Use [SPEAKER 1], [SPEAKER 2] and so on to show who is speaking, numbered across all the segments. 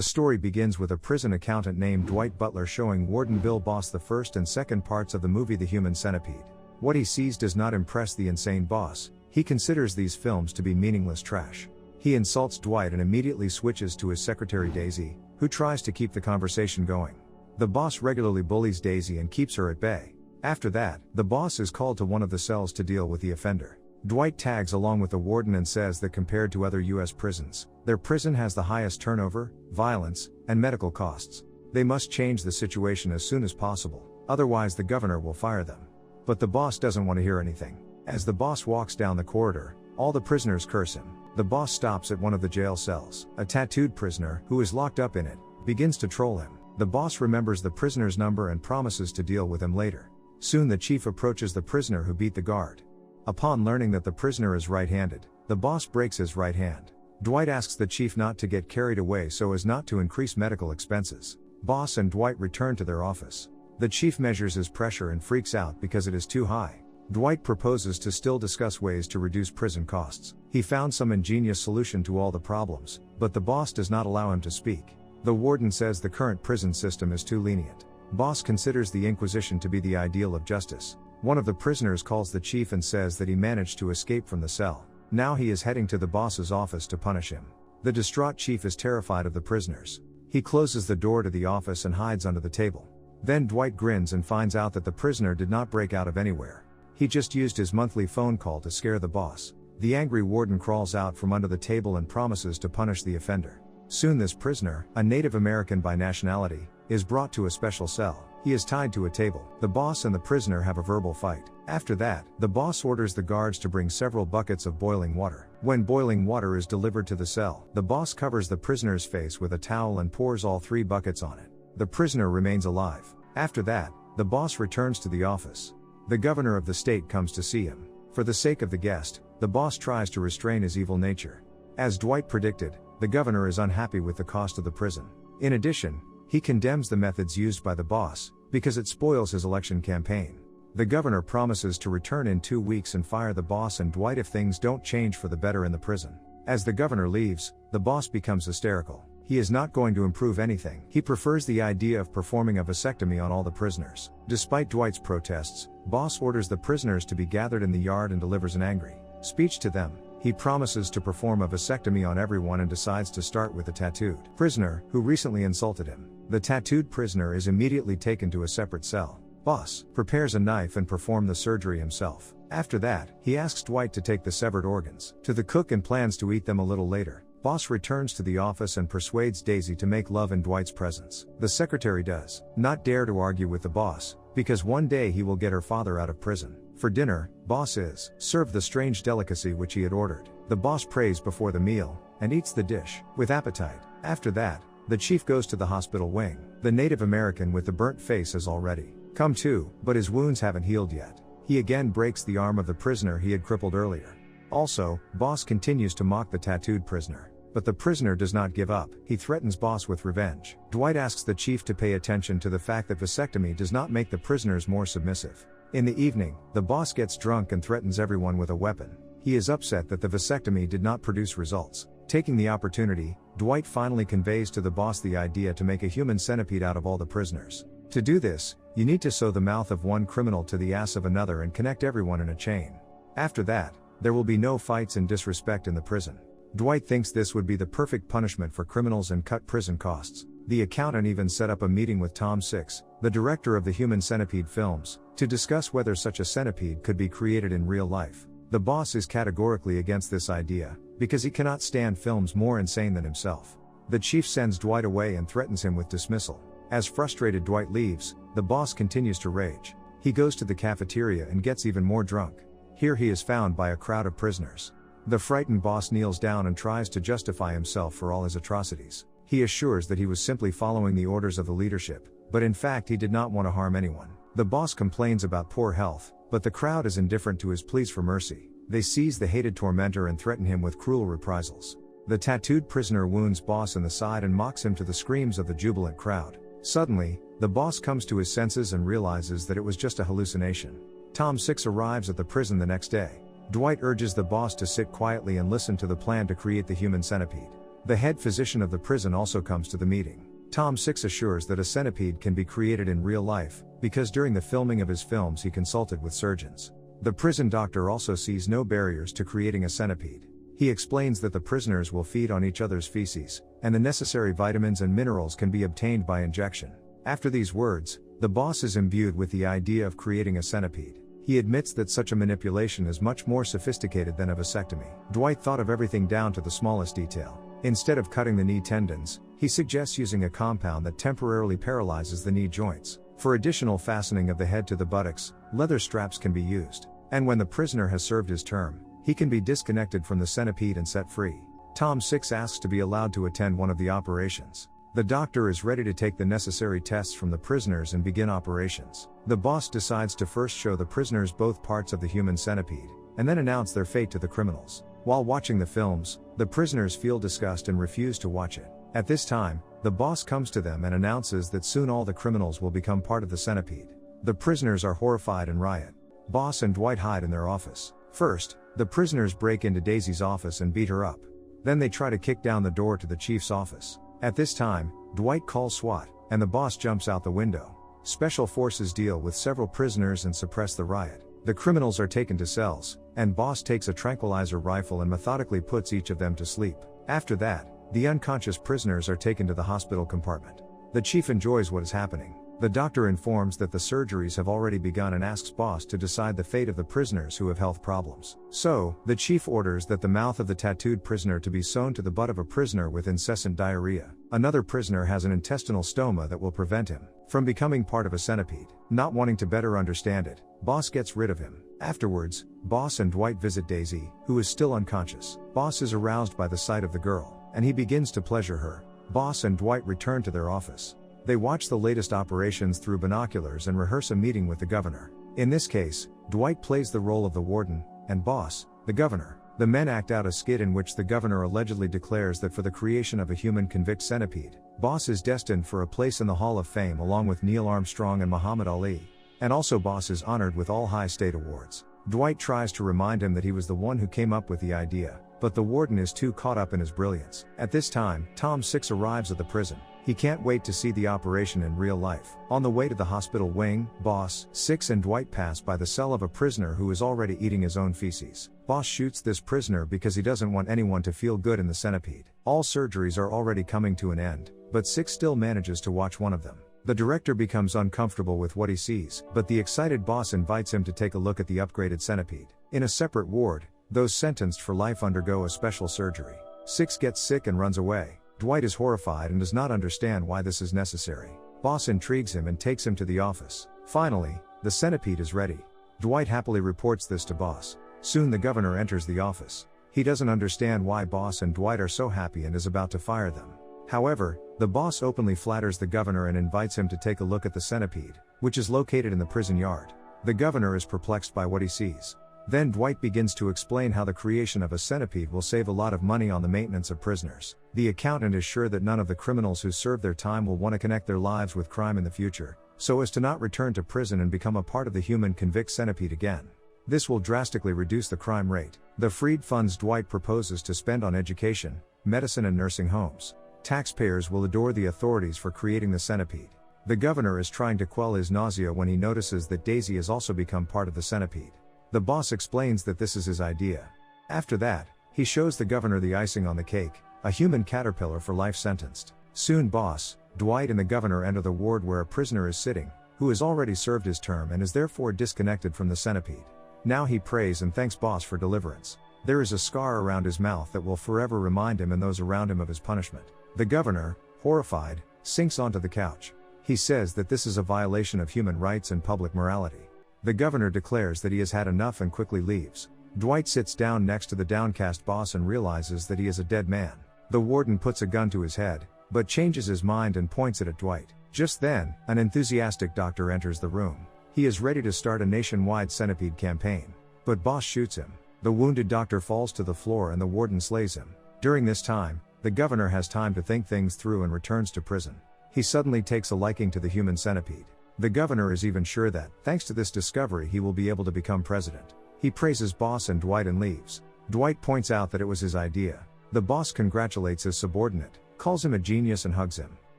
[SPEAKER 1] The story begins with a prison accountant named Dwight Butler showing Warden Bill Boss the first and second parts of the movie The Human Centipede. What he sees does not impress the insane boss. He considers these films to be meaningless trash. He insults Dwight and immediately switches to his secretary Daisy, who tries to keep the conversation going. The boss regularly bullies Daisy and keeps her at bay. After that, the boss is called to one of the cells to deal with the offender. Dwight tags along with the warden and says that compared to other U.S. prisons, their prison has the highest turnover, violence, and medical costs. They must change the situation as soon as possible, otherwise the governor will fire them. But the boss doesn't want to hear anything. As the boss walks down the corridor, all the prisoners curse him. The boss stops at one of the jail cells. A tattooed prisoner, who is locked up in it, begins to troll him. The boss remembers the prisoner's number and promises to deal with him later. Soon the chief approaches the prisoner who beat the guard. Upon learning that the prisoner is right-handed, the boss breaks his right hand. Dwight asks the chief not to get carried away so as not to increase medical expenses. Boss and Dwight return to their office. The chief measures his pressure and freaks out because it is too high. Dwight proposes to still discuss ways to reduce prison costs. He found some ingenious solution to all the problems, but the boss does not allow him to speak. The warden says the current prison system is too lenient. Boss considers the Inquisition to be the ideal of justice. One of the prisoners calls the chief and says that he managed to escape from the cell. Now he is heading to the boss's office to punish him. The distraught chief is terrified of the prisoners. He closes the door to the office and hides under the table. Then Dwight grins and finds out that the prisoner did not break out of anywhere. He just used his monthly phone call to scare the boss. The angry warden crawls out from under the table and promises to punish the offender. Soon this prisoner, a Native American by nationality, is brought to a special cell. He is tied to a table. The boss and the prisoner have a verbal fight. After that, the boss orders the guards to bring several buckets of boiling water. When boiling water is delivered to the cell, the boss covers the prisoner's face with a towel and pours all 3 buckets on it. The prisoner remains alive. After that, the boss returns to the office. The governor of the state comes to see him. For the sake of the guest, the boss tries to restrain his evil nature. As Dwight predicted, the governor is unhappy with the cost of the prison. In addition, he condemns the methods used by the boss, because it spoils his election campaign. The governor promises to return in 2 weeks and fire the boss and Dwight if things don't change for the better in the prison. As the governor leaves, the boss becomes hysterical. He is not going to improve anything. He prefers the idea of performing a vasectomy on all the prisoners. Despite Dwight's protests, boss orders the prisoners to be gathered in the yard and delivers an angry speech to them. He promises to perform a vasectomy on everyone and decides to start with the tattooed prisoner, who recently insulted him. The tattooed prisoner is immediately taken to a separate cell. Boss prepares a knife and performs the surgery himself. After that, he asks Dwight to take the severed organs to the cook and plans to eat them a little later. Boss returns to the office and persuades Daisy to make love in Dwight's presence. The secretary does not dare to argue with the boss, because one day he will get her father out of prison. For dinner, boss is served the strange delicacy which he had ordered. The boss prays before the meal, and eats the dish with appetite. After that, the chief goes to the hospital wing. The Native American with the burnt face has already come to, but his wounds haven't healed yet. He again breaks the arm of the prisoner he had crippled earlier. Also, boss continues to mock the tattooed prisoner. But the prisoner does not give up. He threatens boss with revenge. Dwight asks the chief to pay attention to the fact that vasectomy does not make the prisoners more submissive. In the evening, the boss gets drunk and threatens everyone with a weapon. He is upset that the vasectomy did not produce results. Taking the opportunity, Dwight finally conveys to the boss the idea to make a human centipede out of all the prisoners. To do this, you need to sew the mouth of one criminal to the ass of another and connect everyone in a chain. After that, there will be no fights and disrespect in the prison. Dwight thinks this would be the perfect punishment for criminals and cut prison costs. The accountant even set up a meeting with Tom 6, the director of the Human Centipede films, to discuss whether such a centipede could be created in real life. The boss is categorically against this idea, because he cannot stand films more insane than himself. The chief sends Dwight away and threatens him with dismissal. As frustrated Dwight leaves, the boss continues to rage. He goes to the cafeteria and gets even more drunk. Here he is found by a crowd of prisoners. The frightened boss kneels down and tries to justify himself for all his atrocities. He assures that he was simply following the orders of the leadership, but in fact he did not want to harm anyone. The boss complains about poor health, but the crowd is indifferent to his pleas for mercy. They seize the hated tormentor and threaten him with cruel reprisals. The tattooed prisoner wounds boss in the side and mocks him to the screams of the jubilant crowd. Suddenly, the boss comes to his senses and realizes that it was just a hallucination. Tom 6 arrives at the prison the next day. Dwight urges the boss to sit quietly and listen to the plan to create the human centipede. The head physician of the prison also comes to the meeting. Tom 6 assures that a centipede can be created in real life, because during the filming of his films he consulted with surgeons. The prison doctor also sees no barriers to creating a centipede. He explains that the prisoners will feed on each other's feces, and the necessary vitamins and minerals can be obtained by injection. After these words, the boss is imbued with the idea of creating a centipede. He admits that such a manipulation is much more sophisticated than a vasectomy. Dwight thought of everything down to the smallest detail. Instead of cutting the knee tendons, he suggests using a compound that temporarily paralyzes the knee joints. For additional fastening of the head to the buttocks, leather straps can be used. And when the prisoner has served his term, he can be disconnected from the centipede and set free. Tom 6 asks to be allowed to attend one of the operations. The doctor is ready to take the necessary tests from the prisoners and begin operations. The boss decides to first show the prisoners both parts of the human centipede, and then announce their fate to the criminals. While watching the films, the prisoners feel disgust and refuse to watch it. At this time, the boss comes to them and announces that soon all the criminals will become part of the centipede. The prisoners are horrified and riot. Boss and Dwight hide in their office. First, the prisoners break into Daisy's office and beat her up. Then they try to kick down the door to the chief's office. At this time, Dwight calls SWAT, and the boss jumps out the window. Special forces deal with several prisoners and suppress the riot. The criminals are taken to cells, and boss takes a tranquilizer rifle and methodically puts each of them to sleep. After that, the unconscious prisoners are taken to the hospital compartment. The chief enjoys what is happening. The doctor informs that the surgeries have already begun and asks boss to decide the fate of the prisoners who have health problems. So, the chief orders that the mouth of the tattooed prisoner to be sewn to the butt of a prisoner with incessant diarrhea. Another prisoner has an intestinal stoma that will prevent him from becoming part of a centipede. Not wanting to better understand it, boss gets rid of him. Afterwards, boss and Dwight visit Daisy, who is still unconscious. Boss is aroused by the sight of the girl, and he begins to pleasure her. Boss and Dwight return to their office. They watch the latest operations through binoculars and rehearse a meeting with the governor. In this case, Dwight plays the role of the warden, and boss, the governor. The men act out a skit in which the governor allegedly declares that for the creation of a human convict centipede, boss is destined for a place in the Hall of Fame along with Neil Armstrong and Muhammad Ali. And also boss is honored with all high state awards. Dwight tries to remind him that he was the one who came up with the idea, but the warden is too caught up in his brilliance. At this time, Tom 6 arrives at the prison. He can't wait to see the operation in real life. On the way to the hospital wing, boss, 6 and Dwight pass by the cell of a prisoner who is already eating his own feces. Boss shoots this prisoner because he doesn't want anyone to feel good in the centipede. All surgeries are already coming to an end, but 6 still manages to watch one of them. The director becomes uncomfortable with what he sees, but the excited boss invites him to take a look at the upgraded centipede. In a separate ward, those sentenced for life undergo a special surgery. 6 gets sick and runs away. Dwight is horrified and does not understand why this is necessary. Boss intrigues him and takes him to the office. Finally, the centipede is ready. Dwight happily reports this to boss. Soon the governor enters the office. He doesn't understand why boss and Dwight are so happy and is about to fire them. However, the boss openly flatters the governor and invites him to take a look at the centipede, which is located in the prison yard. The governor is perplexed by what he sees. Then Dwight begins to explain how the creation of a centipede will save a lot of money on the maintenance of prisoners. The accountant is sure that none of the criminals who serve their time will want to connect their lives with crime in the future, so as to not return to prison and become a part of the human convict centipede again. This will drastically reduce the crime rate. The freed funds Dwight proposes to spend on education, medicine and nursing homes. Taxpayers will adore the authorities for creating the centipede. The governor is trying to quell his nausea when he notices that Daisy has also become part of the centipede. The boss explains that this is his idea. After that, he shows the governor the icing on the cake, a human caterpillar for life sentenced. Soon boss, Dwight and the governor enter the ward where a prisoner is sitting, who has already served his term and is therefore disconnected from the centipede. Now he prays and thanks boss for deliverance. There is a scar around his mouth that will forever remind him and those around him of his punishment. The governor, horrified, sinks onto the couch. He says that this is a violation of human rights and public morality. The governor declares that he has had enough and quickly leaves. Dwight sits down next to the downcast boss and realizes that he is a dead man. The warden puts a gun to his head, but changes his mind and points it at Dwight. Just then, an enthusiastic doctor enters the room. He is ready to start a nationwide centipede campaign. But boss shoots him. The wounded doctor falls to the floor and the warden slays him. During this time, the governor has time to think things through and returns to prison. He suddenly takes a liking to the human centipede. The governor is even sure that, thanks to this discovery, he will be able to become president. He praises boss and Dwight and leaves. Dwight points out that it was his idea. The boss congratulates his subordinate, calls him a genius and hugs him.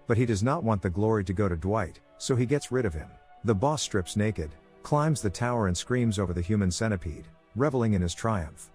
[SPEAKER 1] But he does not want the glory to go to Dwight, so he gets rid of him. The boss strips naked, climbs the tower and screams over the human centipede, reveling in his triumph.